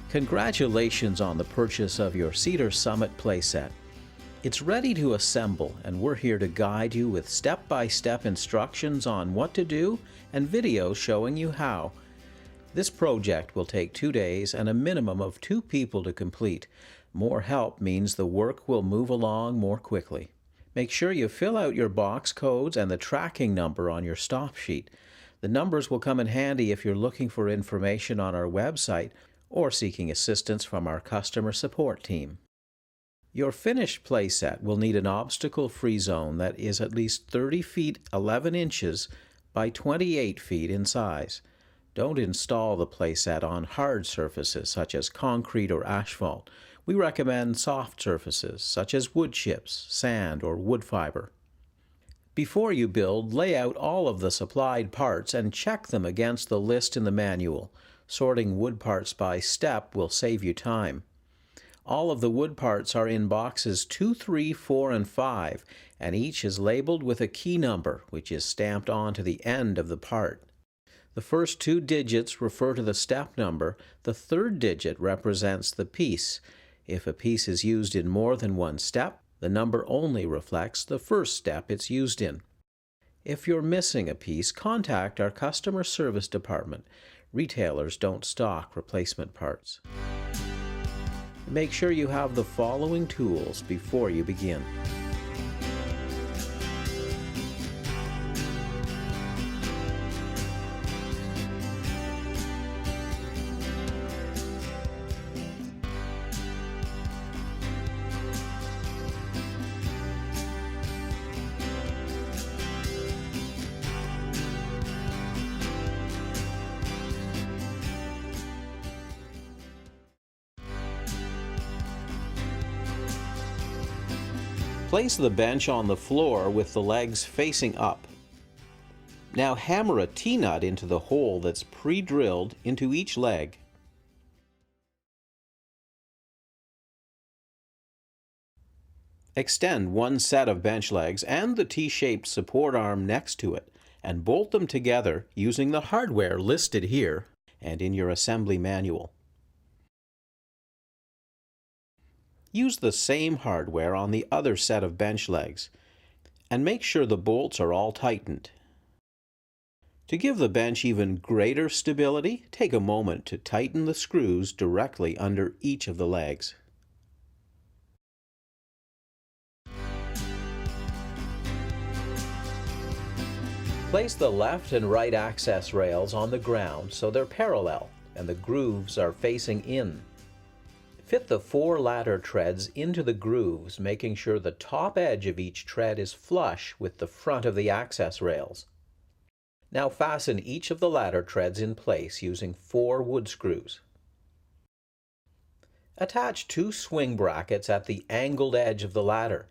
Congratulations on the purchase of your Cedar Summit playset. It's ready to assemble, and we're here to guide you with step-by-step instructions on what to do and videos showing you how. This project will take 2 days and a minimum of 2 people to complete. More help means the work will move along more quickly. Make sure you fill out your box codes and the tracking number on your stop sheet. The numbers will come in handy if you're looking for information on our website or seeking assistance from our customer support team. Your finished playset will need an obstacle-free zone that is at least 30 feet 11 inches by 28 feet in size. Don't install the playset on hard surfaces such as concrete or asphalt. We recommend soft surfaces such as wood chips, sand, or wood fiber. Before you build, lay out all of the supplied parts and check them against the list in the manual. Sorting wood parts by step will save you time. All of the wood parts are in boxes 2, 3, 4, and 5, and each is labeled with a key number, which is stamped onto the end of the part. The first 2 digits refer to the step number. The third digit represents the piece. If a piece is used in more than one step, the number only reflects the first step it's used in. If you're missing a piece, contact our customer service department. Retailers don't stock replacement parts. Make sure you have the following tools before you begin. Place the bench on the floor with the legs facing up. Now hammer a T-nut into the hole that's pre-drilled into each leg. Extend one set of bench legs and the T-shaped support arm next to it and bolt them together using the hardware listed here and in your assembly manual. Use the same hardware on the other set of bench legs, and make sure the bolts are all tightened. To give the bench even greater stability, take a moment to tighten the screws directly under each of the legs. Place the left and right access rails on the ground so they're parallel and the grooves are facing in. Fit the 4 ladder treads into the grooves, making sure the top edge of each tread is flush with the front of the access rails. Now fasten each of the ladder treads in place using 4 wood screws. Attach 2 swing brackets at the angled edge of the ladder.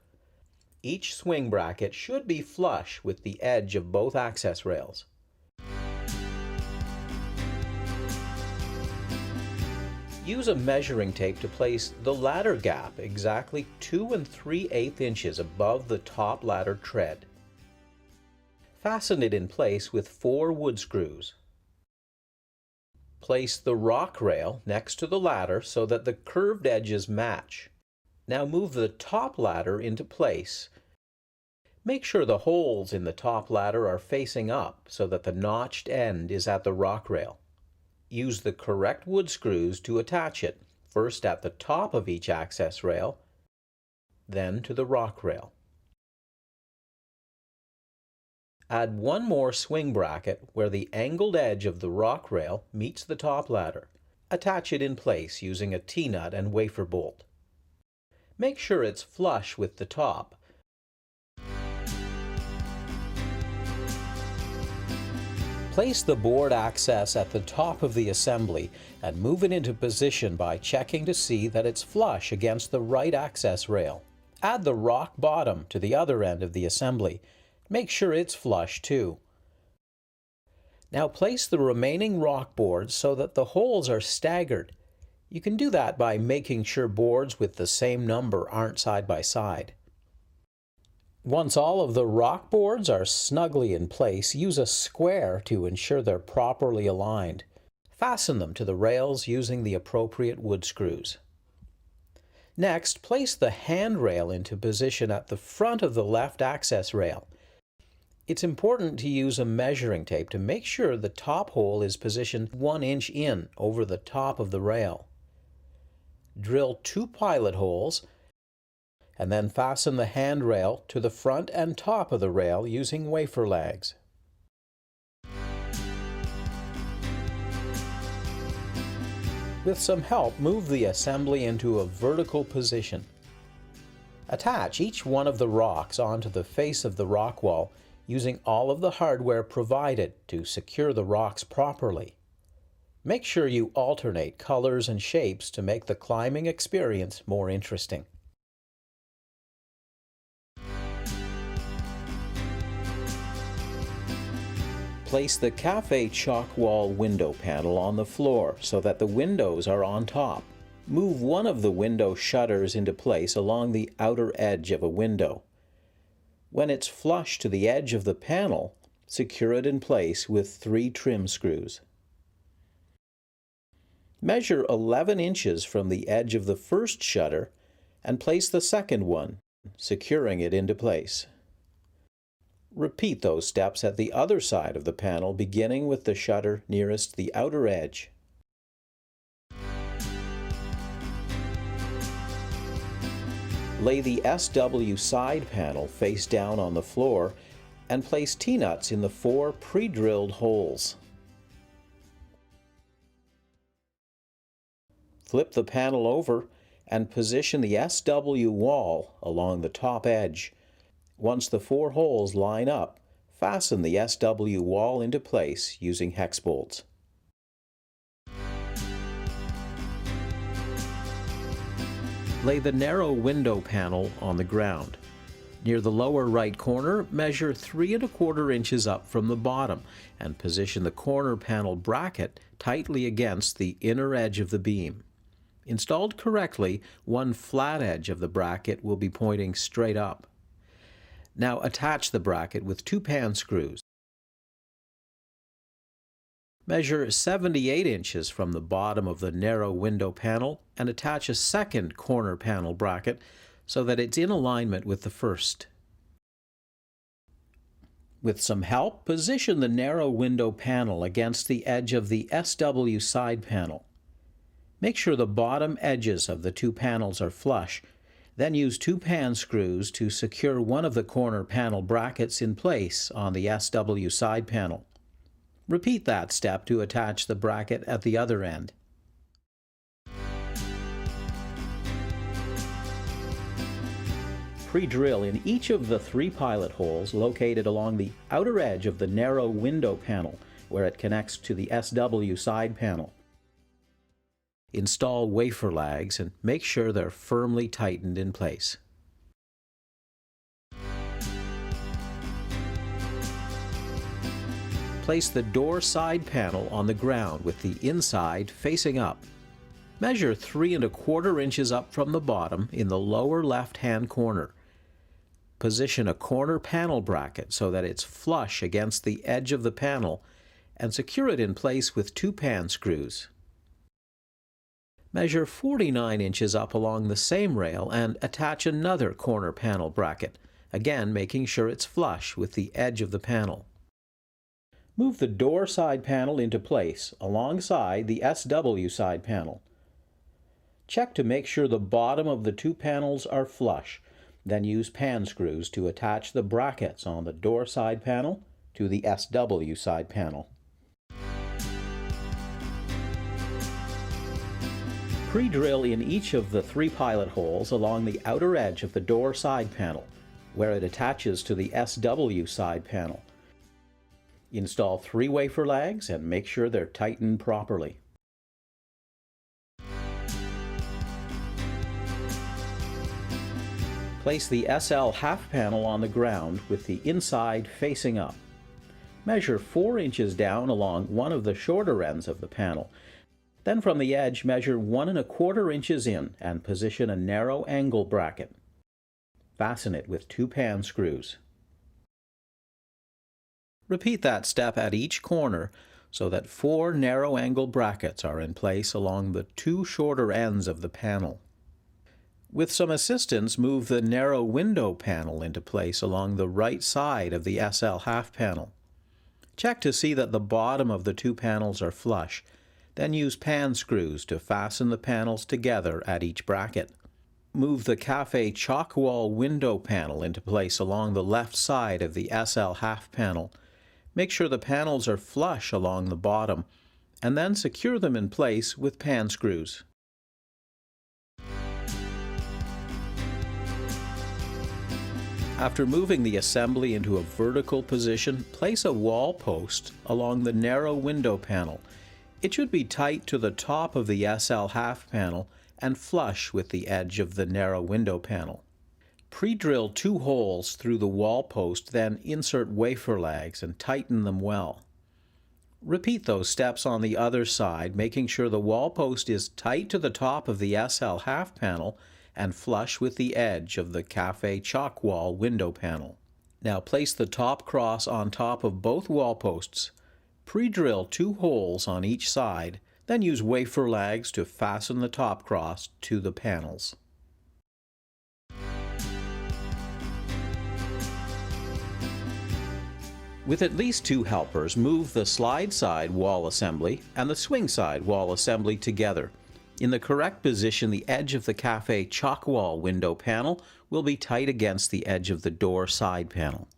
Each swing bracket should be flush with the edge of both access rails. Use a measuring tape to place the ladder gap exactly 2 3/8 inches above the top ladder tread. Fasten it in place with 4 wood screws. Place the rock rail next to the ladder so that the curved edges match. Now move the top ladder into place. Make sure the holes in the top ladder are facing up so that the notched end is at the rock rail. Use the correct wood screws to attach it, first at the top of each access rail, then to the rock rail. Add 1 more swing bracket where the angled edge of the rock rail meets the top ladder. Attach it in place using a T-nut and wafer bolt. Make sure it's flush with the top. Place the board access at the top of the assembly and move it into position by checking to see that it's flush against the right access rail. Add the rock bottom to the other end of the assembly. Make sure it's flush too. Now place the remaining rock boards so that the holes are staggered. You can do that by making sure boards with the same number aren't side by side. Once all of the rock boards are snugly in place, use a square to ensure they're properly aligned. Fasten them to the rails using the appropriate wood screws. Next, place the handrail into position at the front of the left access rail. It's important to use a measuring tape to make sure the top hole is positioned 1 inch in over the top of the rail. Drill 2 pilot holes and then fasten the handrail to the front and top of the rail using wafer lags. With some help, move the assembly into a vertical position. Attach each one of the rocks onto the face of the rock wall using all of the hardware provided to secure the rocks properly. Make sure you alternate colors and shapes to make the climbing experience more interesting. Place the cafe chalk wall window panel on the floor so that the windows are on top. Move one of the window shutters into place along the outer edge of a window. When it's flush to the edge of the panel, secure it in place with 3 trim screws. Measure 11 inches from the edge of the first shutter and place the second one, securing it into place. Repeat those steps at the other side of the panel, beginning with the shutter nearest the outer edge. Lay the SW side panel face down on the floor and place T-nuts in the 4 pre-drilled holes. Flip the panel over and position the SW wall along the top edge. Once the 4 holes line up, fasten the SW wall into place using hex bolts. Lay the narrow window panel on the ground. Near the lower right corner, measure 3 1/4 inches up from the bottom and position the corner panel bracket tightly against the inner edge of the beam. Installed correctly, one flat edge of the bracket will be pointing straight up. Now attach the bracket with 2 pan screws. Measure 78 inches from the bottom of the narrow window panel and attach a second corner panel bracket so that it's in alignment with the first. With some help, position the narrow window panel against the edge of the SW side panel. Make sure the bottom edges of the 2 panels are flush. Then use 2 pan screws to secure one of the corner panel brackets in place on the SW side panel. Repeat that step to attach the bracket at the other end. Pre-drill in each of the 3 pilot holes located along the outer edge of the narrow window panel where it connects to the SW side panel. Install wafer lags and make sure they're firmly tightened in place. Place the door side panel on the ground with the inside facing up. Measure 3 1/4 inches up from the bottom in the lower left-hand corner. Position a corner panel bracket so that it's flush against the edge of the panel and secure it in place with 2 pan screws. Measure 49 inches up along the same rail and attach another corner panel bracket, again making sure it's flush with the edge of the panel. Move the door side panel into place alongside the SW side panel. Check to make sure the bottom of the 2 panels are flush, then use pan screws to attach the brackets on the door side panel to the SW side panel. Pre-drill in each of the 3 pilot holes along the outer edge of the door side panel, where it attaches to the SW side panel. Install 3 wafer lags and make sure they're tightened properly. Place the SL half panel on the ground with the inside facing up. Measure 4 inches down along one of the shorter ends of the panel. Then from the edge, measure 1 1/4 inches in and position a narrow angle bracket. Fasten it with 2 pan screws. Repeat that step at each corner so that 4 narrow angle brackets are in place along the 2 shorter ends of the panel. With some assistance, move the narrow window panel into place along the right side of the SL half panel. Check to see that the bottom of the 2 panels are flush. Then use pan screws to fasten the panels together at each bracket. Move the cafe chalk wall window panel into place along the left side of the SL half panel. Make sure the panels are flush along the bottom, and then secure them in place with pan screws. After moving the assembly into a vertical position, place a wall post along the narrow window panel. It should be tight to the top of the SL half panel and flush with the edge of the narrow window panel. Pre-drill 2 holes through the wall post, then insert wafer lags and tighten them well. Repeat those steps on the other side, making sure the wall post is tight to the top of the SL half panel and flush with the edge of the cafe chalk wall window panel. Now place the top cross on top of both wall posts. Pre-drill 2 holes on each side, then use wafer lags to fasten the top cross to the panels. With at least 2 helpers, move the slide side wall assembly and the swing side wall assembly together. In the correct position, the edge of the cafe chalk wall window panel will be tight against the edge of the door side panel.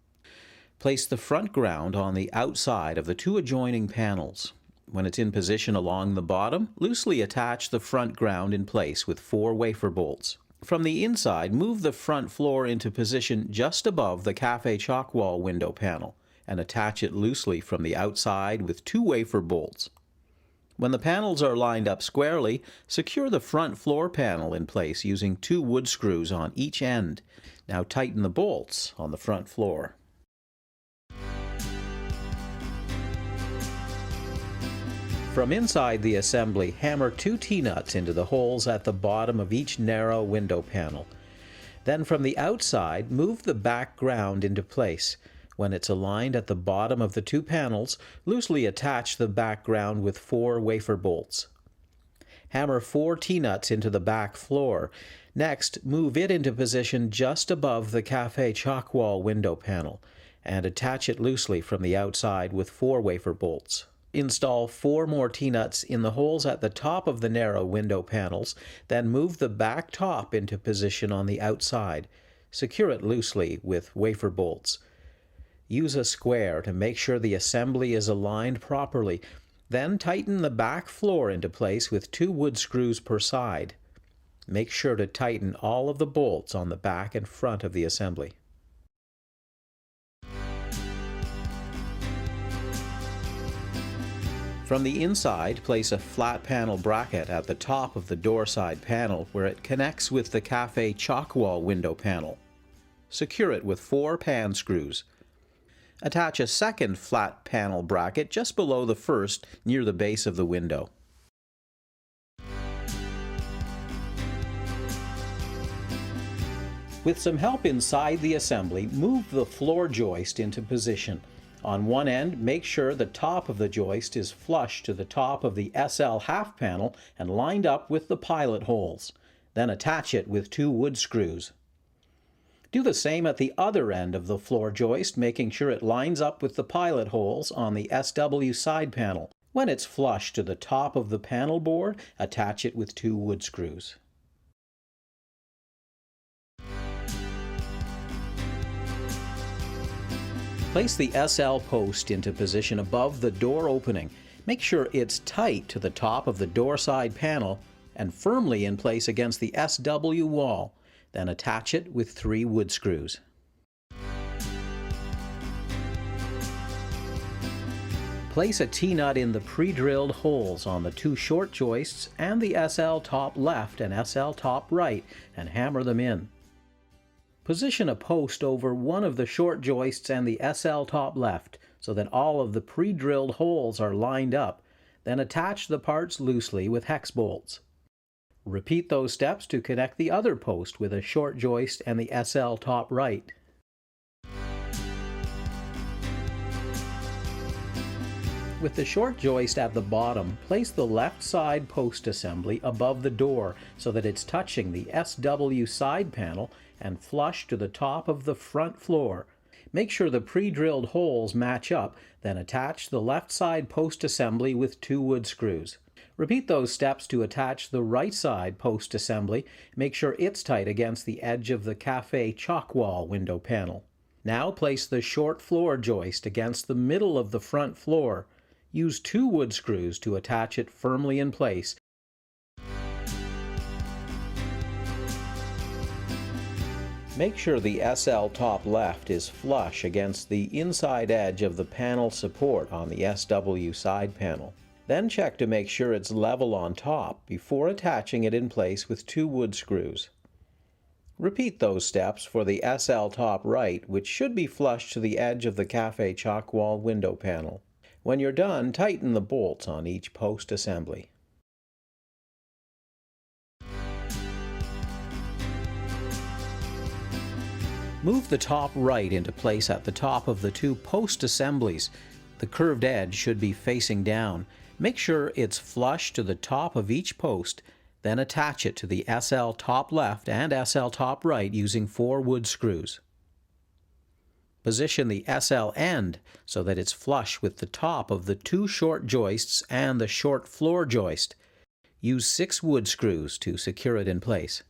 Place the front ground on the outside of the 2 adjoining panels. When it's in position along the bottom, loosely attach the front ground in place with 4 wafer bolts. From the inside, move the front floor into position just above the cafe chalk wall window panel and attach it loosely from the outside with 2 wafer bolts. When the panels are lined up squarely, secure the front floor panel in place using 2 wood screws on each end. Now tighten the bolts on the front floor. From inside the assembly, hammer 2 T-nuts into the holes at the bottom of each narrow window panel. Then from the outside, move the back ground into place. When it's aligned at the bottom of the 2 panels, loosely attach the back ground with 4 wafer bolts. Hammer 4 T-nuts into the back floor. Next, move it into position just above the cafe chalk wall window panel and attach it loosely from the outside with 4 wafer bolts. Install 4 more T-nuts in the holes at the top of the narrow window panels, then move the back top into position on the outside. Secure it loosely with wafer bolts. Use a square to make sure the assembly is aligned properly. Then tighten the back floor into place with 2 wood screws per side. Make sure to tighten all of the bolts on the back and front of the assembly. From the inside, place a flat panel bracket at the top of the door side panel where it connects with the cafe chalk wall window panel. Secure it with 4 pan screws. Attach a second flat panel bracket just below the first near the base of the window. With some help inside the assembly, move the floor joist into position. On one end, make sure the top of the joist is flush to the top of the SL half panel and lined up with the pilot holes. Then attach it with 2 wood screws. Do the same at the other end of the floor joist, making sure it lines up with the pilot holes on the SW side panel. When it's flush to the top of the panel board, attach it with 2 wood screws. Place the SL post into position above the door opening. Make sure it's tight to the top of the door side panel and firmly in place against the SW wall. Then attach it with 3 wood screws. Place a T-nut in the pre-drilled holes on the 2 short joists and the SL top left and SL top right and hammer them in. Position a post over one of the short joists and the SL top left so that all of the pre-drilled holes are lined up. Then attach the parts loosely with hex bolts. Repeat those steps to connect the other post with a short joist and the SL top right. With the short joist at the bottom, place the left side post assembly above the door so that it's touching the SW side panel and flush to the top of the front floor. Make sure the pre-drilled holes match up, then attach the left side post assembly with 2 wood screws. Repeat those steps to attach the right side post assembly. Make sure it's tight against the edge of the cafe chalk wall window panel. Now place the short floor joist against the middle of the front floor. Use 2 wood screws to attach it firmly in place. Make sure the SL top left is flush against the inside edge of the panel support on the SW side panel. Then check to make sure it's level on top before attaching it in place with 2 wood screws. Repeat those steps for the SL top right, which should be flush to the edge of the cafe chalk wall window panel. When you're done, tighten the bolts on each post assembly. Move the top right into place at the top of the 2 post assemblies. The curved edge should be facing down. Make sure it's flush to the top of each post, then attach it to the SL top left and SL top right using 4 wood screws. Position the SL end so that it's flush with the top of the 2 short joists and the short floor joist. Use 6 wood screws to secure it in place.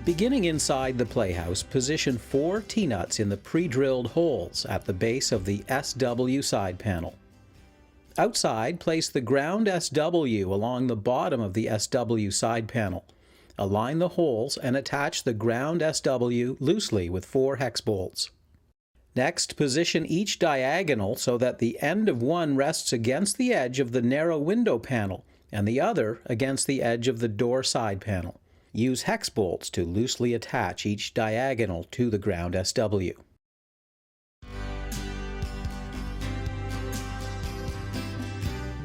Beginning inside the playhouse, position 4 T-nuts in the pre-drilled holes at the base of the SW side panel. Outside, place the ground SW along the bottom of the SW side panel. Align the holes and attach the ground SW loosely with 4 hex bolts. Next, position each diagonal so that the end of one rests against the edge of the narrow window panel and the other against the edge of the door side panel. Use hex bolts to loosely attach each diagonal to the ground SW.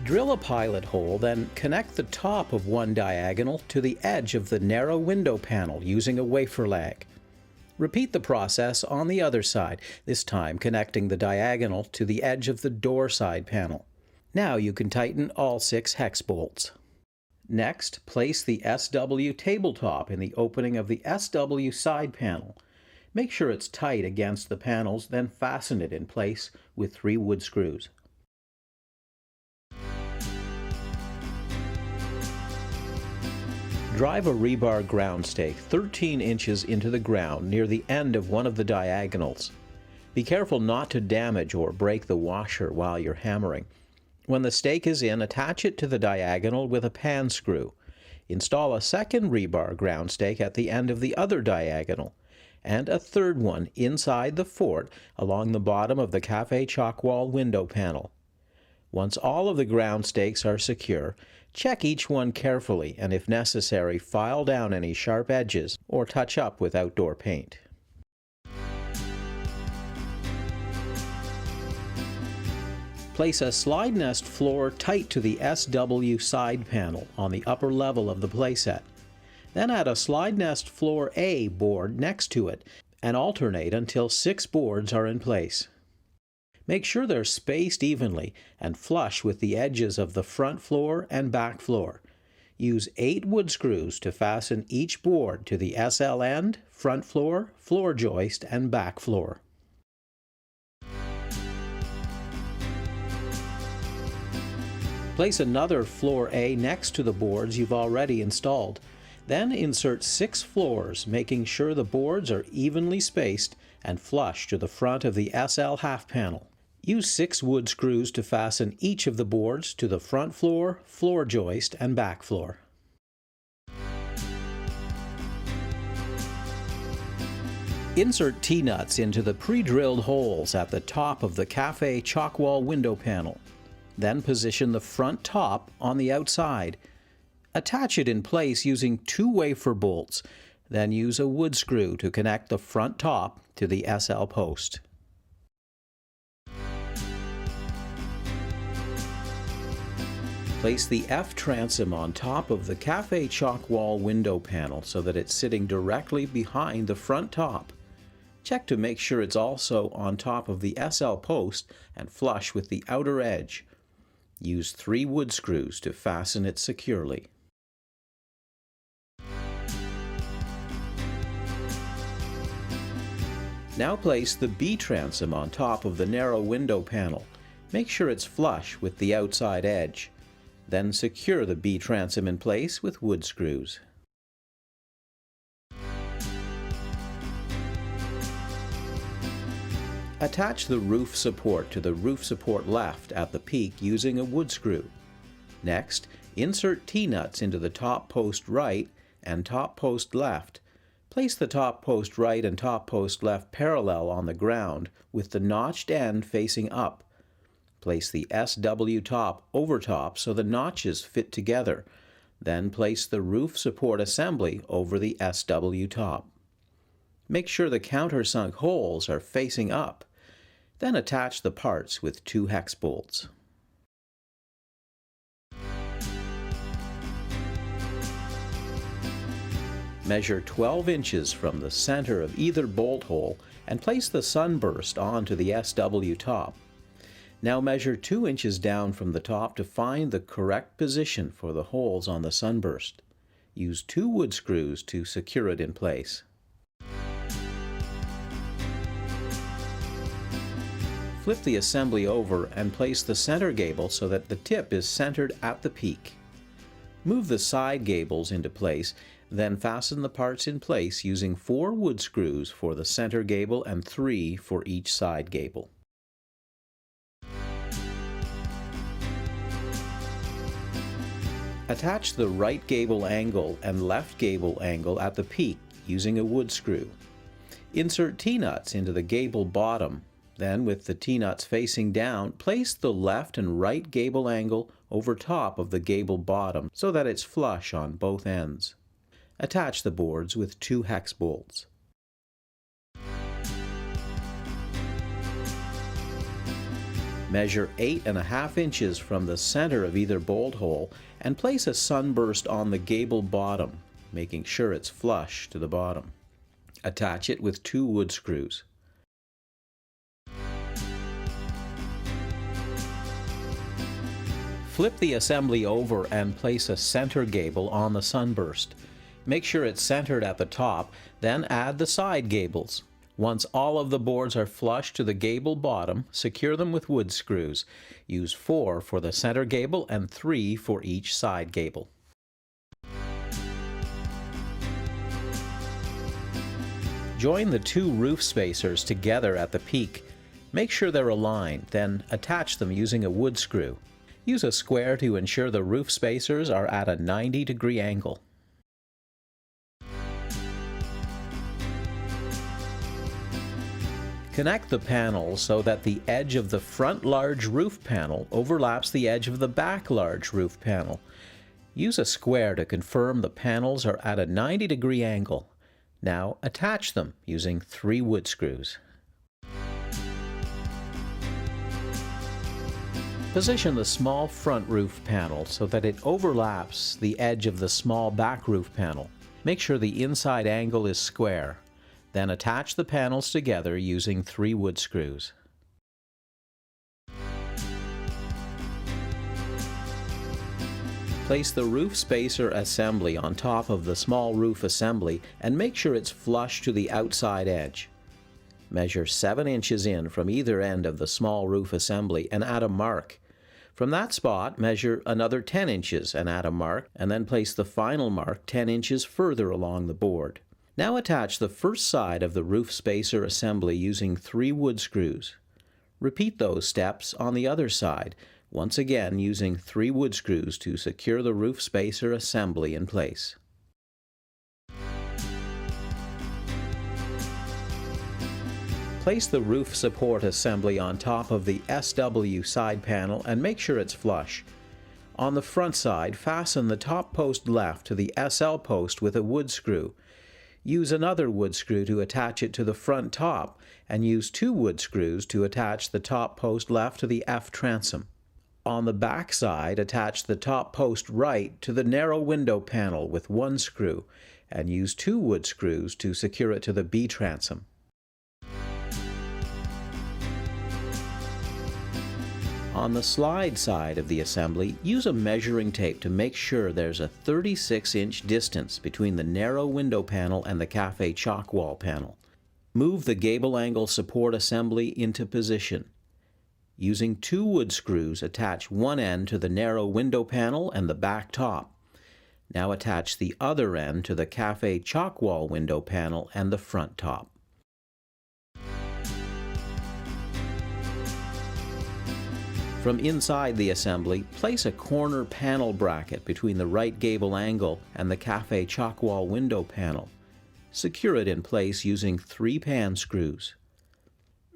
Drill a pilot hole, then connect the top of one diagonal to the edge of the narrow window panel using a wafer lag. Repeat the process on the other side, this time connecting the diagonal to the edge of the door side panel. Now you can tighten all 6 hex bolts. Next, place the SW tabletop in the opening of the SW side panel. Make sure it's tight against the panels, then fasten it in place with 3 wood screws. Drive a rebar ground stake 13 inches into the ground near the end of one of the diagonals. Be careful not to damage or break the washer while you're hammering. When the stake is in, attach it to the diagonal with a pan screw. Install a second rebar ground stake at the end of the other diagonal, and a third one inside the fort along the bottom of the cafe chalk wall window panel. Once all of the ground stakes are secure, check each one carefully and, if necessary, file down any sharp edges or touch up with outdoor paint. Place a slide nest floor tight to the SW side panel on the upper level of the playset. Then add a slide nest floor A board next to it and alternate until 6 boards are in place. Make sure they're spaced evenly and flush with the edges of the front floor and back floor. Use 8 wood screws to fasten each board to the SL end, front floor, floor joist, and back floor. Place another floor A next to the boards you've already installed. Then insert 6 floors, making sure the boards are evenly spaced and flush to the front of the SL half panel. Use 6 wood screws to fasten each of the boards to the front floor, floor joist, and back floor. Insert T-nuts into the pre-drilled holes at the top of the cafe chalk wall window panel. Then position the front top on the outside. Attach it in place using 2 wafer bolts. Then use a wood screw to connect the front top to the SL post. Place the F transom on top of the cafe chalk wall window panel so that it's sitting directly behind the front top. Check to make sure it's also on top of the SL post and flush with the outer edge. Use 3 wood screws to fasten it securely. Now place the B transom on top of the narrow window panel. Make sure it's flush with the outside edge. Then secure the B transom in place with wood screws. Attach the roof support to the roof support left at the peak using a wood screw. Next, insert T-nuts into the top post right and top post left. Place the top post right and top post left parallel on the ground with the notched end facing up. Place the SW top over top so the notches fit together. Then place the roof support assembly over the SW top. Make sure the countersunk holes are facing up. Then attach the parts with 2 hex bolts. Measure 12 inches from the center of either bolt hole and place the sunburst onto the SW top. Now measure 2 inches down from the top to find the correct position for the holes on the sunburst. Use 2 wood screws to secure it in place. Flip the assembly over and place the center gable so that the tip is centered at the peak. Move the side gables into place, then fasten the parts in place using 4 wood screws for the center gable and 3 for each side gable. Attach the right gable angle and left gable angle at the peak using a wood screw. Insert T-nuts into the gable bottom. Then, with the T-nuts facing down, place the left and right gable angle over top of the gable bottom so that it's flush on both ends. Attach the boards with 2 hex bolts. Measure 8.5 inches from the center of either bolt hole and place a sunburst on the gable bottom, making sure it's flush to the bottom. Attach it with 2 wood screws. Flip the assembly over and place a center gable on the sunburst. Make sure it's centered at the top, then add the side gables. Once all of the boards are flush to the gable bottom, secure them with wood screws. Use 4 for the center gable and 3 for each side gable. Join the 2 roof spacers together at the peak. Make sure they're aligned, then attach them using a wood screw. Use a square to ensure the roof spacers are at a 90-degree angle. Connect the panels so that the edge of the front large roof panel overlaps the edge of the back large roof panel. Use a square to confirm the panels are at a 90-degree angle. Now attach them using 3 wood screws. Position the small front roof panel so that it overlaps the edge of the small back roof panel. Make sure the inside angle is square. Then attach the panels together using 3 wood screws. Place the roof spacer assembly on top of the small roof assembly and make sure it's flush to the outside edge. Measure 7 inches in from either end of the small roof assembly and add a mark. From that spot, measure another 10 inches and add a mark, and then place the final mark 10 inches further along the board. Now attach the first side of the roof spacer assembly using 3 wood screws. Repeat those steps on the other side, once again using 3 wood screws to secure the roof spacer assembly in place. Place the roof support assembly on top of the SW side panel and make sure it's flush. On the front side, fasten the top post left to the SL post with a wood screw. Use another wood screw to attach it to the front top, and use 2 wood screws to attach the top post left to the F transom. On the back side, attach the top post right to the narrow window panel with 1 screw, and use 2 wood screws to secure it to the B transom. On the slide side of the assembly, use a measuring tape to make sure there's a 36-inch distance between the narrow window panel and the cafe chalk wall panel. Move the gable angle support assembly into position. Using 2 wood screws, attach one end to the narrow window panel and the back top. Now attach the other end to the cafe chalk wall window panel and the front top. From inside the assembly, place a corner panel bracket between the right gable angle and the cafe chalk wall window panel. Secure it in place using 3 pan screws.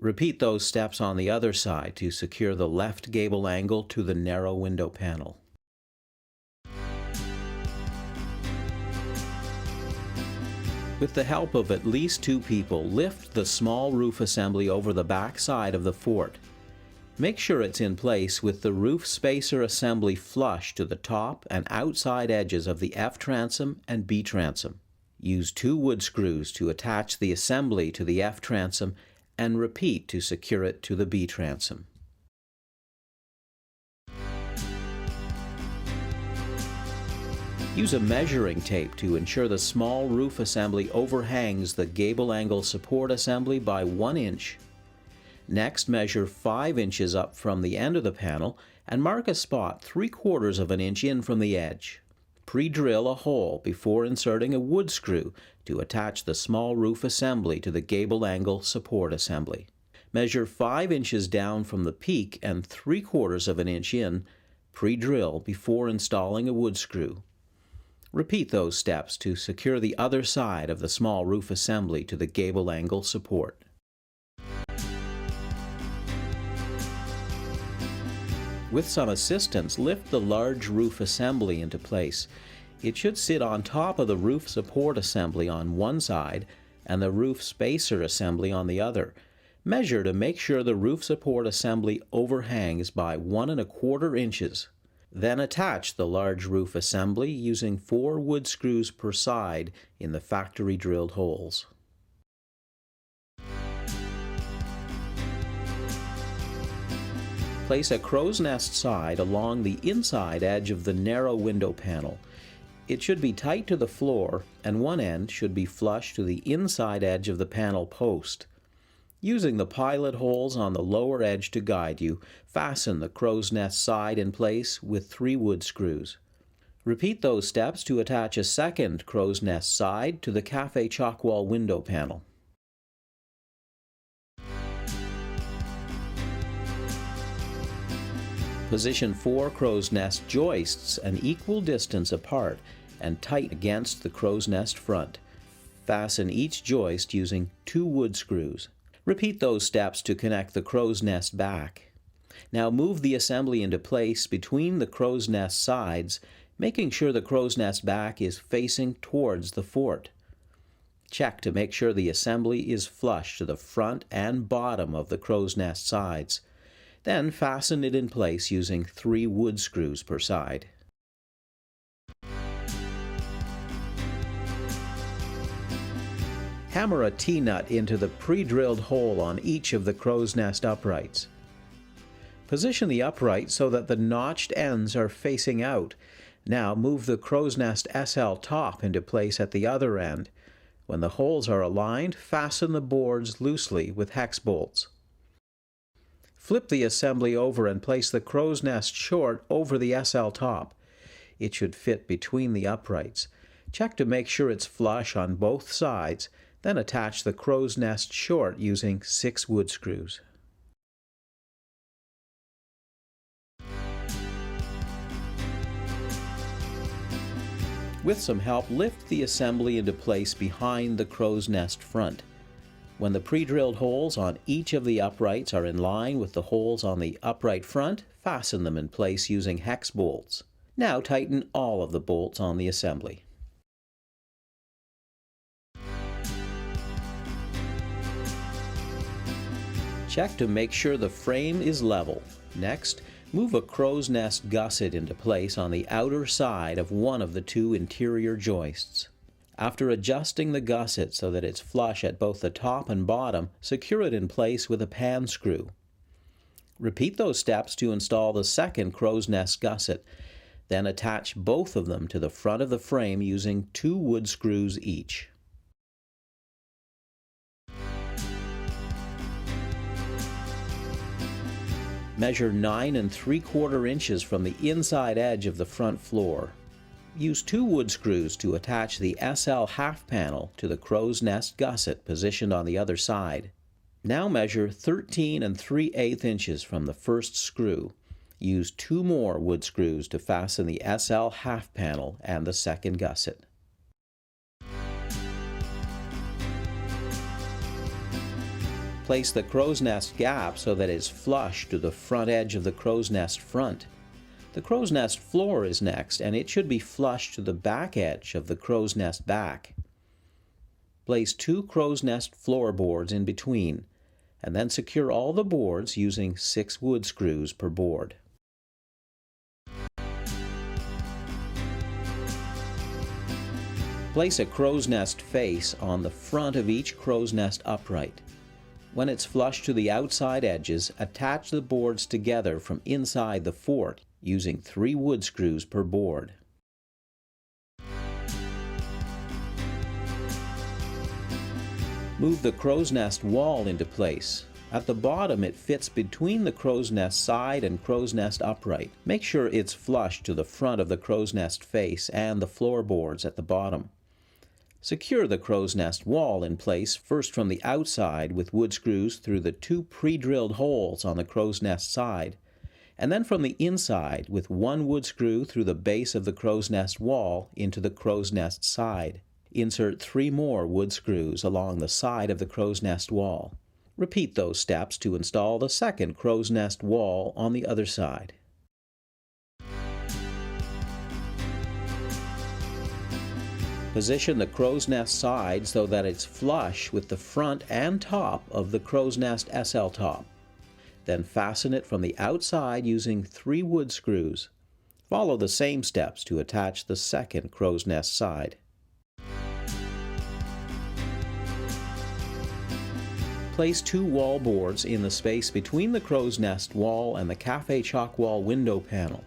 Repeat those steps on the other side to secure the left gable angle to the narrow window panel. With the help of at least 2 people, lift the small roof assembly over the back side of the fort. Make sure it's in place with the roof spacer assembly flush to the top and outside edges of the F transom and B transom. Use 2 wood screws to attach the assembly to the F transom and repeat to secure it to the B transom. Use a measuring tape to ensure the small roof assembly overhangs the gable angle support assembly by 1 inch. Next, measure 5 inches up from the end of the panel and mark a spot 3/4 of an inch in from the edge. Pre-drill a hole before inserting a wood screw to attach the small roof assembly to the gable angle support assembly. Measure 5 inches down from the peak and 3/4 of an inch in, pre-drill before installing a wood screw. Repeat those steps to secure the other side of the small roof assembly to the gable angle support. With some assistance, lift the large roof assembly into place. It should sit on top of the roof support assembly on one side and the roof spacer assembly on the other. Measure to make sure the roof support assembly overhangs by 1¼ inches. Then attach the large roof assembly using 4 wood screws per side in the factory drilled holes. Place a crow's nest side along the inside edge of the narrow window panel. It should be tight to the floor and one end should be flush to the inside edge of the panel post. Using the pilot holes on the lower edge to guide you, fasten the crow's nest side in place with 3 wood screws. Repeat those steps to attach a second crow's nest side to the cafe chalk wall window panel. Position 4 crow's nest joists an equal distance apart and tight against the crow's nest front. Fasten each joist using 2 wood screws. Repeat those steps to connect the crow's nest back. Now move the assembly into place between the crow's nest sides, making sure the crow's nest back is facing towards the fort. Check to make sure the assembly is flush to the front and bottom of the crow's nest sides. Then fasten it in place using 3 wood screws per side. Hammer a T-nut into the pre-drilled hole on each of the crow's nest uprights. Position the upright so that the notched ends are facing out. Now move the crow's nest SL top into place at the other end. When the holes are aligned, fasten the boards loosely with hex bolts. Flip the assembly over and place the crow's nest short over the SL top. It should fit between the uprights. Check to make sure it's flush on both sides, then attach the crow's nest short using 6 wood screws. With some help, lift the assembly into place behind the crow's nest front. When the pre-drilled holes on each of the uprights are in line with the holes on the upright front, fasten them in place using hex bolts. Now tighten all of the bolts on the assembly. Check to make sure the frame is level. Next, move a crow's nest gusset into place on the outer side of one of the 2 interior joists. After adjusting the gusset so that it's flush at both the top and bottom, secure it in place with a pan screw. Repeat those steps to install the second crow's nest gusset. Then attach both of them to the front of the frame using 2 wood screws each. Measure 9 3/4 inches from the inside edge of the front floor. Use 2 wood screws to attach the SL half panel to the crow's nest gusset positioned on the other side. Now measure 13 3/8 inches from the first screw. Use 2 more wood screws to fasten the SL half panel and the second gusset. Place the crow's nest gap so that it is flush to the front edge of the crow's nest front. The crow's nest floor is next, and it should be flush to the back edge of the crow's nest back. Place 2 crow's nest floorboards in between, and then secure all the boards using 6 wood screws per board. Place a crow's nest face on the front of each crow's nest upright. When it's flush to the outside edges, attach the boards together from inside the fort using 3 wood screws per board. Move the crow's nest wall into place. At the bottom, it fits between the crow's nest side and crow's nest upright. Make sure it's flush to the front of the crow's nest face and the floorboards at the bottom. Secure the crow's nest wall in place first from the outside with wood screws through the 2 pre-drilled holes on the crow's nest side, and then from the inside with 1 wood screw through the base of the crow's nest wall into the crow's nest side. Insert 3 more wood screws along the side of the crow's nest wall. Repeat those steps to install the second crow's nest wall on the other side. Position the crow's nest side so that it's flush with the front and top of the crow's nest SL top. Then fasten it from the outside using 3 wood screws. Follow the same steps to attach the second crow's nest side. Place 2 wall boards in the space between the crow's nest wall and the cafe chalk wall window panel.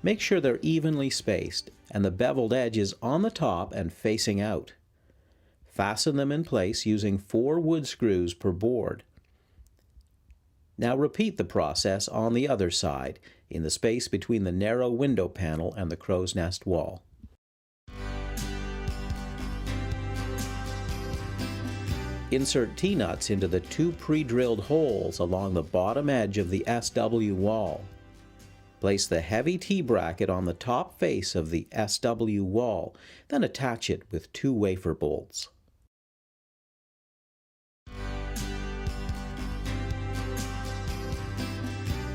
Make sure they're evenly spaced and the beveled edge is on the top and facing out. Fasten them in place using 4 wood screws per board. Now repeat the process on the other side, in the space between the narrow window panel and the crow's nest wall. Insert T-nuts into the 2 pre-drilled holes along the bottom edge of the SW wall. Place the heavy T-bracket on the top face of the SW wall, then attach it with 2 wafer bolts.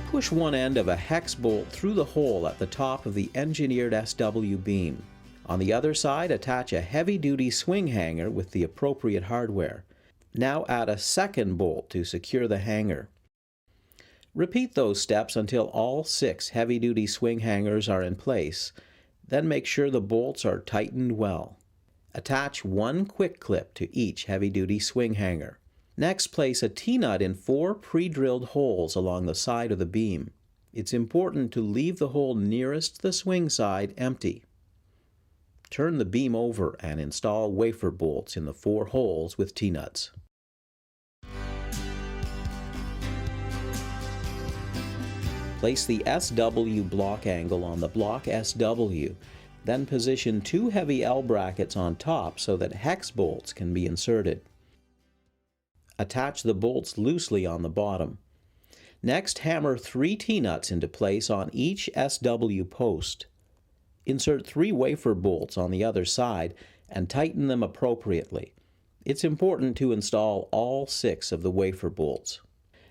Push one end of a hex bolt through the hole at the top of the engineered SW beam. On the other side, attach a heavy-duty swing hanger with the appropriate hardware. Now add a second bolt to secure the hanger. Repeat those steps until all 6 heavy-duty swing hangers are in place. Then make sure the bolts are tightened well. Attach 1 quick clip to each heavy-duty swing hanger. Next, place a T-nut in 4 pre-drilled holes along the side of the beam. It's important to leave the hole nearest the swing side empty. Turn the beam over and install wafer bolts in the 4 holes with T-nuts. Place the SW block angle on the block SW, then position 2 heavy L brackets on top so that hex bolts can be inserted. Attach the bolts loosely on the bottom. Next, hammer 3 T-nuts into place on each SW post. Insert 3 wafer bolts on the other side and tighten them appropriately. It's important to install all 6 of the wafer bolts.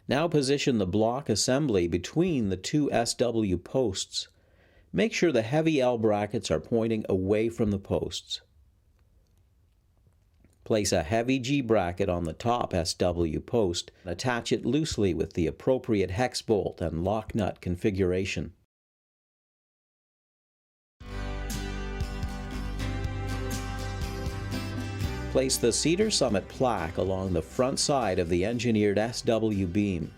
Now position the block assembly between the 2 SW posts. Make sure the heavy L brackets are pointing away from the posts. Place a heavy G bracket on the top SW post and attach it loosely with the appropriate hex bolt and lock nut configuration. Place the Cedar Summit plaque along the front side of the engineered SW beam.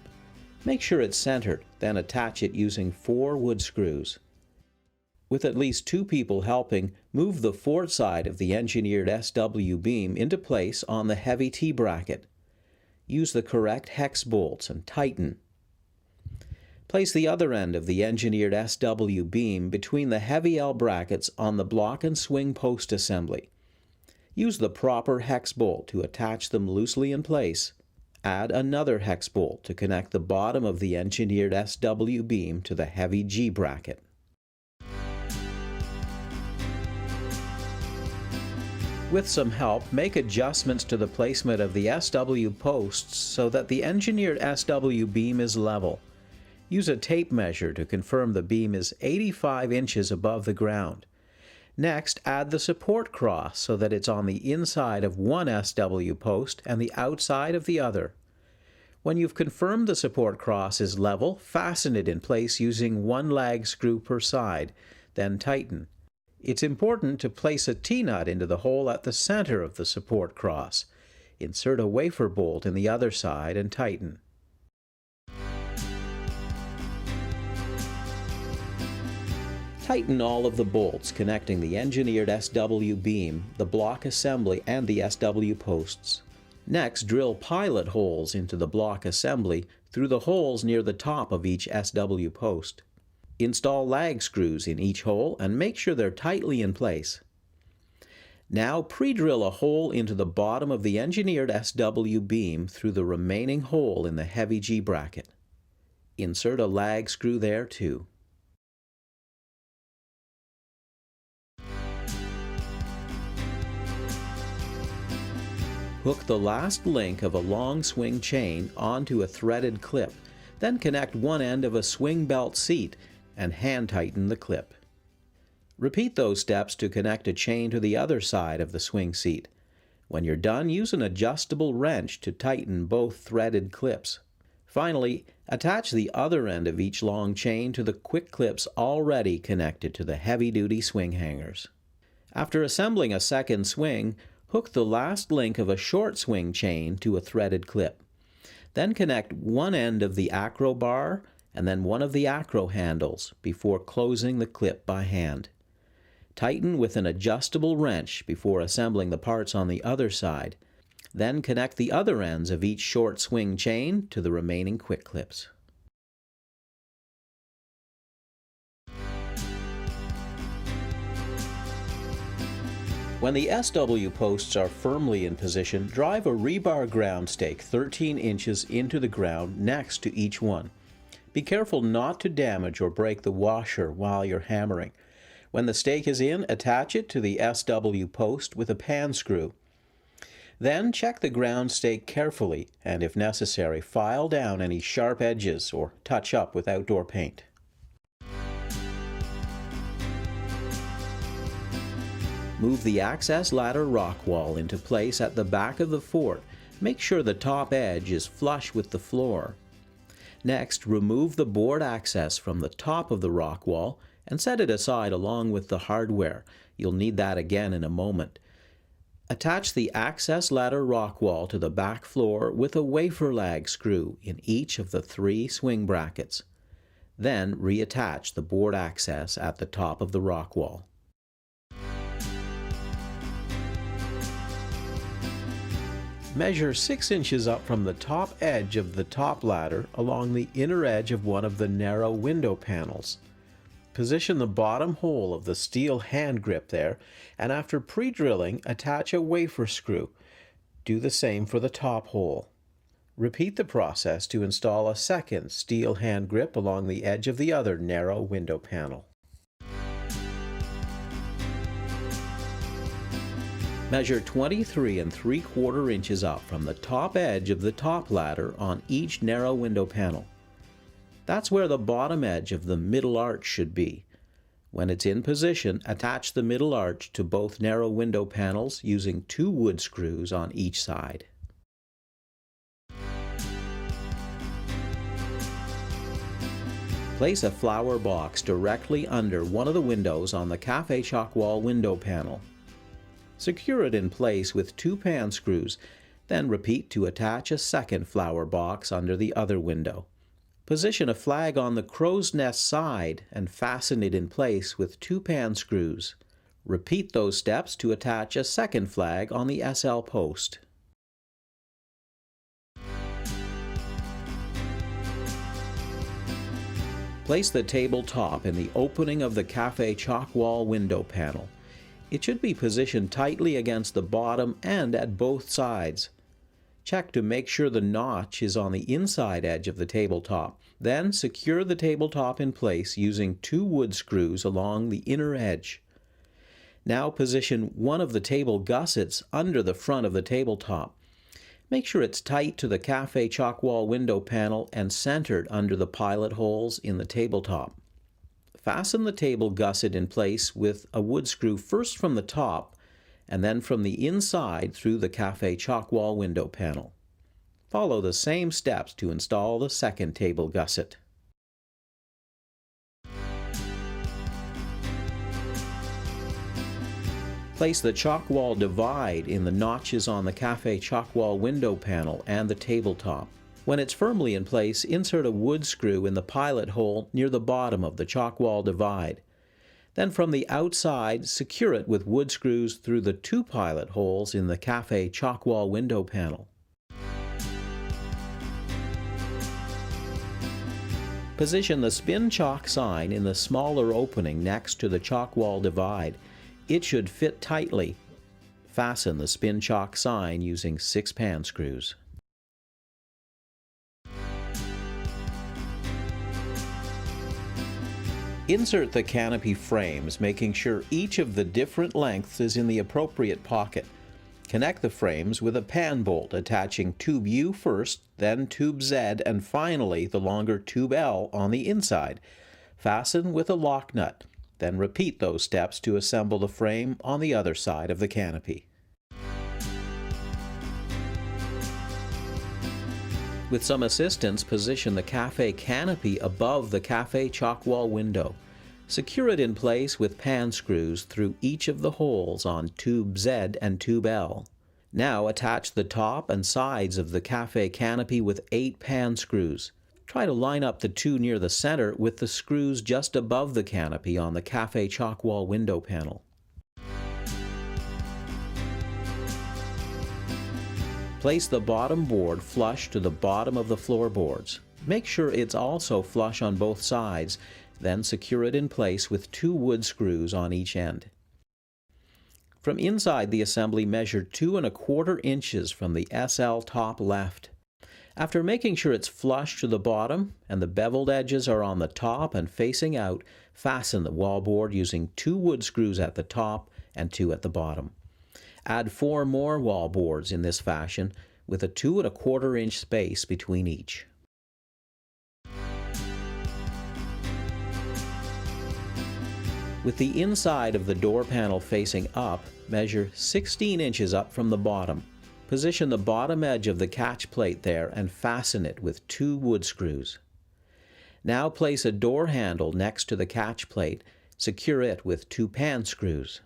Make sure it's centered, then attach it using 4 wood screws. With at least 2 people helping, move the forward side of the engineered SW beam into place on the heavy T-bracket. Use the correct hex bolts and tighten. Place the other end of the engineered SW beam between the heavy L brackets on the block and swing post assembly. Use the proper hex bolt to attach them loosely in place. Add another hex bolt to connect the bottom of the engineered SW beam to the heavy G bracket. With some help, make adjustments to the placement of the SW posts so that the engineered SW beam is level. Use a tape measure to confirm the beam is 85 inches above the ground. Next, add the support cross so that it's on the inside of one SW post and the outside of the other. When you've confirmed the support cross is level, fasten it in place using 1 lag screw per side, then tighten. It's important to place a T-nut into the hole at the center of the support cross. Insert a wafer bolt in the other side and tighten. Tighten all of the bolts connecting the engineered SW beam, the block assembly, and the SW posts. Next, drill pilot holes into the block assembly through the holes near the top of each SW post. Install lag screws in each hole and make sure they're tightly in place. Now pre-drill a hole into the bottom of the engineered SW beam through the remaining hole in the heavy G bracket. Insert a lag screw there too. Hook the last link of a long swing chain onto a threaded clip, then connect one end of a swing belt seat and hand tighten the clip. Repeat those steps to connect a chain to the other side of the swing seat. When you're done, use an adjustable wrench to tighten both threaded clips. Finally, attach the other end of each long chain to the quick clips already connected to the heavy-duty swing hangers. After assembling a second swing, hook the last link of a short swing chain to a threaded clip. Then connect one end of the acro bar and then one of the acro handles before closing the clip by hand. Tighten with an adjustable wrench before assembling the parts on the other side. Then connect the other ends of each short swing chain to the remaining quick clips. When the SW posts are firmly in position, drive a rebar ground stake 13 inches into the ground next to each one. Be careful not to damage or break the washer while you're hammering. When the stake is in, attach it to the SW post with a pan screw. Then check the ground stake carefully and, if necessary, file down any sharp edges or touch up with outdoor paint. Move the access ladder rock wall into place at the back of the fort. Make sure the top edge is flush with the floor. Next, remove the board access from the top of the rock wall and set it aside along with the hardware. You'll need that again in a moment. Attach the access ladder rock wall to the back floor with a wafer lag screw in each of the 3 swing brackets. Then reattach the board access at the top of the rock wall. Measure 6 inches up from the top edge of the top ladder along the inner edge of one of the narrow window panels. Position the bottom hole of the steel hand grip there, and after pre-drilling, attach a wafer screw. Do the same for the top hole. Repeat the process to install a second steel hand grip along the edge of the other narrow window panel. Measure 23 3/4 inches up from the top edge of the top ladder on each narrow window panel. That's where the bottom edge of the middle arch should be. When it's in position, attach the middle arch to both narrow window panels using 2 wood screws on each side. Place a flower box directly under one of the windows on the cafe chalk wall window panel. Secure it in place with 2 pan screws, then repeat to attach a second flower box under the other window. Position a flag on the crow's nest side and fasten it in place with 2 pan screws. Repeat those steps to attach a second flag on the SL post. Place the tabletop in the opening of the cafe chalk wall window panel. It should be positioned tightly against the bottom and at both sides. Check to make sure the notch is on the inside edge of the tabletop. Then secure the tabletop in place using 2 wood screws along the inner edge. Now position one of the table gussets under the front of the tabletop. Make sure it's tight to the cafe chalk wall window panel and centered under the pilot holes in the tabletop. Fasten the table gusset in place with a wood screw first from the top and then from the inside through the cafe chalk wall window panel. Follow the same steps to install the second table gusset. Place the chalk wall divide in the notches on the cafe chalk wall window panel and the tabletop. When it's firmly in place, insert a wood screw in the pilot hole near the bottom of the chalk wall divide. Then from the outside, secure it with wood screws through the 2 pilot holes in the cafe chalk wall window panel. Position the spin chalk sign in the smaller opening next to the chalk wall divide. It should fit tightly. Fasten the spin chalk sign using 6 pan screws. Insert the canopy frames, making sure each of the different lengths is in the appropriate pocket. Connect the frames with a pan bolt attaching tube U first, then tube Z, and finally the longer tube L on the inside. Fasten with a lock nut. Then repeat those steps to assemble the frame on the other side of the canopy. With some assistance, position the cafe canopy above the cafe chalk wall window. Secure it in place with pan screws through each of the holes on tube Z and tube L. Now attach the top and sides of the cafe canopy with 8 pan screws. Try to line up the 2 near the center with the screws just above the canopy on the cafe chalk wall window panel. Place the bottom board flush to the bottom of the floorboards. Make sure it's also flush on both sides, then secure it in place with 2 wood screws on each end. From inside the assembly, measure 2¼ inches from the SL top left. After making sure it's flush to the bottom and the beveled edges are on the top and facing out, fasten the wallboard using 2 wood screws at the top and 2 at the bottom. Add 4 more wallboards in this fashion with a 2¼ inch space between each. With the inside of the door panel facing up, measure 16 inches up from the bottom. Position the bottom edge of the catch plate there and fasten it with 2 wood screws. Now place a door handle next to the catch plate. Secure it with 2 pan screws.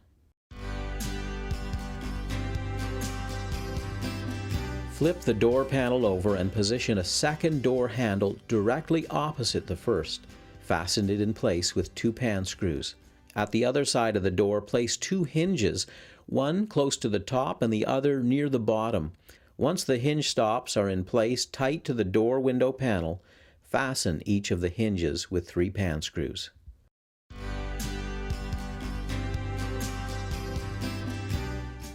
Flip the door panel over and position a second door handle directly opposite the first. Fasten it in place with 2 pan screws. At the other side of the door, place 2 hinges, one close to the top and the other near the bottom. Once the hinge stops are in place tight to the door window panel, fasten each of the hinges with 3 pan screws.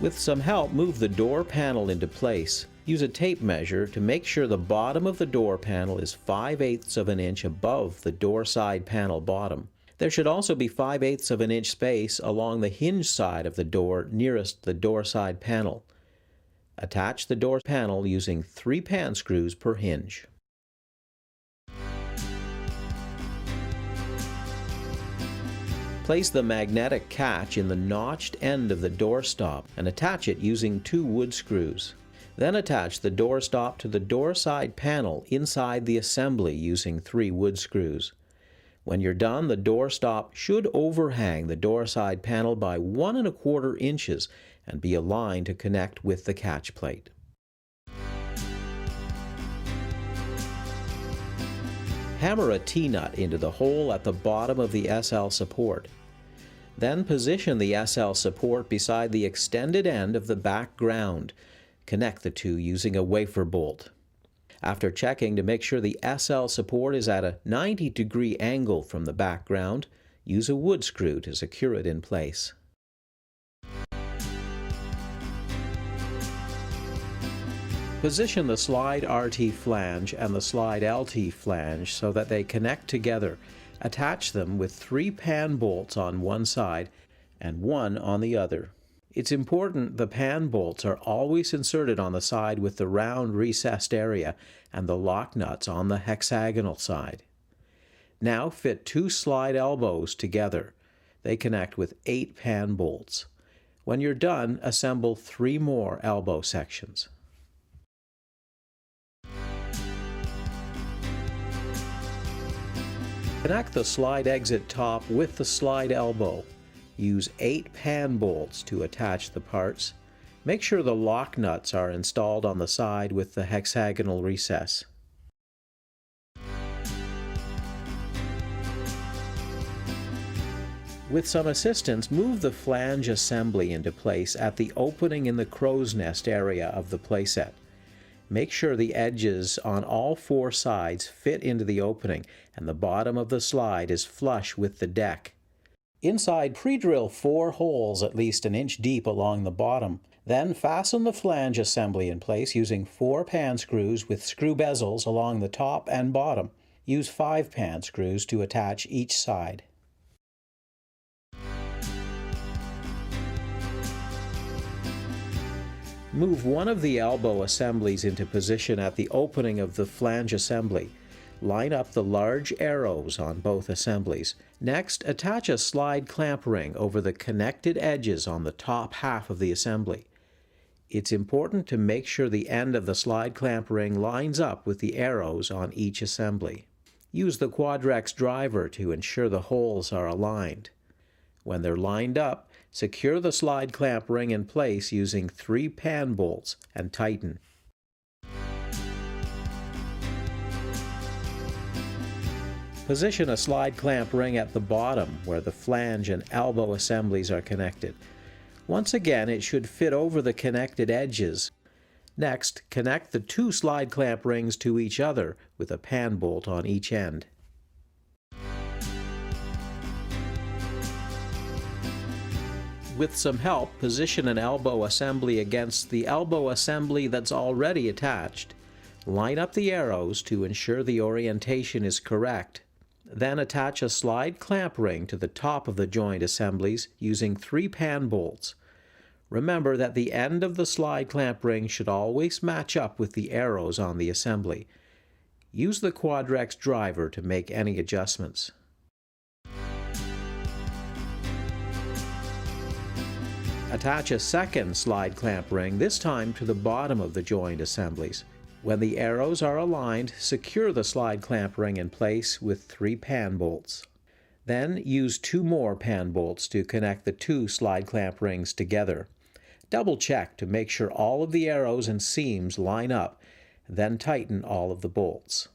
With some help, move the door panel into place. Use a tape measure to make sure the bottom of the door panel is 5/8 of an inch above the door side panel bottom. There should also be 5/8 of an inch space along the hinge side of the door nearest the door side panel. Attach the door panel using 3 pan screws per hinge. Place the magnetic catch in the notched end of the door stop and attach it using 2 wood screws. Then attach the door stop to the door side panel inside the assembly using 3 wood screws. When you're done, the door stop should overhang the door side panel by 1¼ inches and be aligned to connect with the catch plate. Hammer a T-nut into the hole at the bottom of the SL support. Then position the SL support beside the extended end of the back ground. Connect the two using a wafer bolt. After checking to make sure the SL support is at a 90-degree angle from the background, use a wood screw to secure it in place. Position the slide RT flange and the slide LT flange so that they connect together. Attach them with 3 pan bolts on one side and 1 on the other. It's important the pan bolts are always inserted on the side with the round recessed area and the lock nuts on the hexagonal side. Now fit 2 slide elbows together. They connect with 8 pan bolts. When you're done, assemble 3 more elbow sections. Connect the slide exit top with the slide elbow. Use 8 pan bolts to attach the parts. Make sure the lock nuts are installed on the side with the hexagonal recess. With some assistance, move the flange assembly into place at the opening in the crow's nest area of the playset. Make sure the edges on all 4 sides fit into the opening and the bottom of the slide is flush with the deck. Inside, pre-drill 4 holes at least an inch deep along the bottom. Then fasten the flange assembly in place using 4 pan screws with screw bezels along the top and bottom. Use 5 pan screws to attach each side. Move one of the elbow assemblies into position at the opening of the flange assembly. Line up the large arrows on both assemblies. Next, attach a slide clamp ring over the connected edges on the top half of the assembly. It's important to make sure the end of the slide clamp ring lines up with the arrows on each assembly. Use the Quadrex driver to ensure the holes are aligned. When they're lined up, secure the slide clamp ring in place using 3 pan bolts and tighten. Position a slide clamp ring at the bottom where the flange and elbow assemblies are connected. Once again, it should fit over the connected edges. Next, connect the 2 slide clamp rings to each other with a pan bolt on each end. With some help, position an elbow assembly against the elbow assembly that's already attached. Line up the arrows to ensure the orientation is correct. Then attach a slide clamp ring to the top of the joint assemblies using 3 pan bolts. Remember that the end of the slide clamp ring should always match up with the arrows on the assembly. Use the Quadrex driver to make any adjustments. Attach a second slide clamp ring, this time to the bottom of the joint assemblies. When the arrows are aligned, secure the slide clamp ring in place with 3 pan bolts. Then use 2 more pan bolts to connect the 2 slide clamp rings together. Double check to make sure all of the arrows and seams line up, then tighten all of the bolts.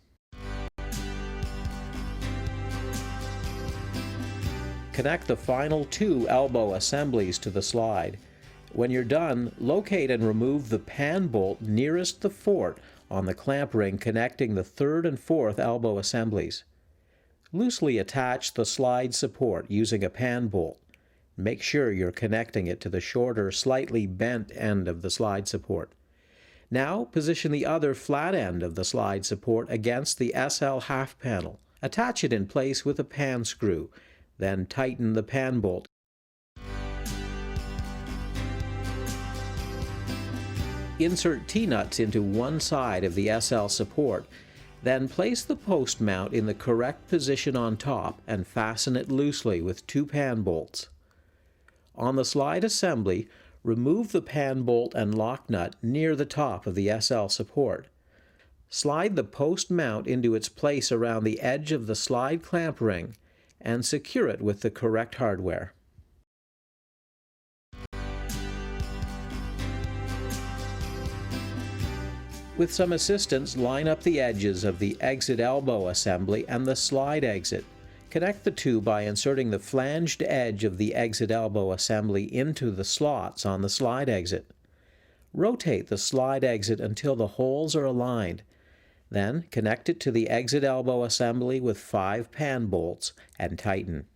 Connect the final 2 elbow assemblies to the slide. When you're done, locate and remove the pan bolt nearest the fort on the clamp ring connecting the 3rd and 4th elbow assemblies. Loosely attach the slide support using a pan bolt. Make sure you're connecting it to the shorter, slightly bent end of the slide support. Now position the other flat end of the slide support against the SL half panel. Attach it in place with a pan screw. Then tighten the pan bolt. Insert T-nuts into one side of the SL support. Then place the post mount in the correct position on top and fasten it loosely with 2 pan bolts. On the slide assembly, remove the pan bolt and lock nut near the top of the SL support. Slide the post mount into its place around the edge of the slide clamp ring and secure it with the correct hardware. With some assistance, line up the edges of the exit elbow assembly and the slide exit. Connect the two by inserting the flanged edge of the exit elbow assembly into the slots on the slide exit. Rotate the slide exit until the holes are aligned. Then connect it to the exit elbow assembly with 5 pan bolts and tighten.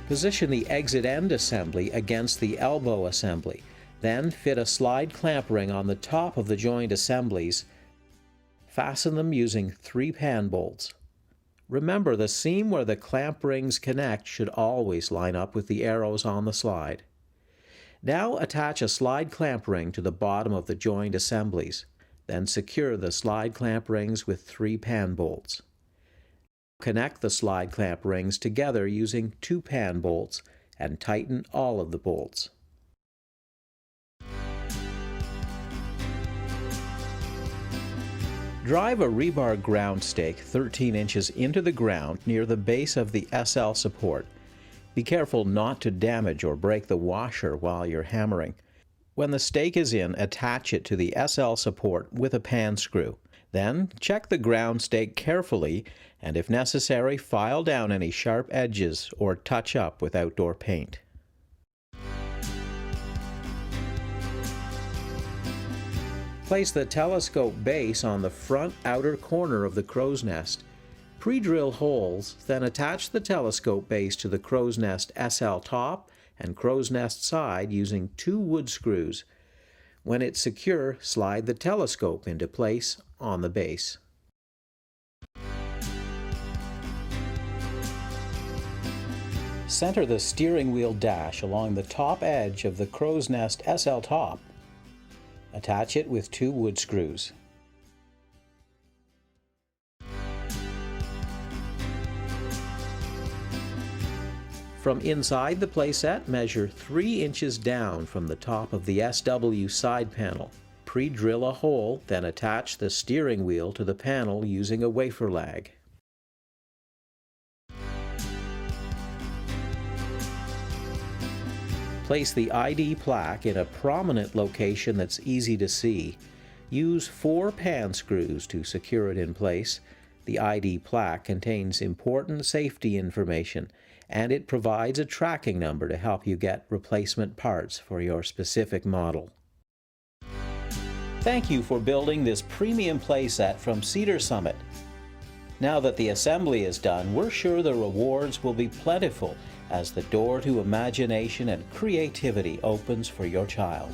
Position the exit end assembly against the elbow assembly. Then fit a slide clamp ring on the top of the joined assemblies. Fasten them using 3 pan bolts. Remember, the seam where the clamp rings connect should always line up with the arrows on the slide. Now attach a slide clamp ring to the bottom of the joined assemblies. Then secure the slide clamp rings with 3 pan bolts. Connect the slide clamp rings together using 2 pan bolts and tighten all of the bolts. Drive a rebar ground stake 13 inches into the ground near the base of the SL support. Be careful not to damage or break the washer while you're hammering. When the stake is in, attach it to the SL support with a pan screw. Then check the ground stake carefully and, if necessary, file down any sharp edges or touch up with outdoor paint. Place the telescope base on the front outer corner of the crow's nest. Pre-drill holes, then attach the telescope base to the crow's nest SL top and crow's nest side using 2 wood screws. When it's secure, slide the telescope into place on the base. Center the steering wheel dash along the top edge of the crow's nest SL top. Attach it with 2 wood screws. From inside the playset, measure 3 inches down from the top of the SW side panel. Pre-drill a hole, then attach the steering wheel to the panel using a wafer lag. Place the ID plaque in a prominent location that's easy to see. Use 4 pan screws to secure it in place. The ID plaque contains important safety information, and it provides a tracking number to help you get replacement parts for your specific model. Thank you for building this premium playset from Cedar Summit. Now that the assembly is done, we're sure the rewards will be plentiful as the door to imagination and creativity opens for your child.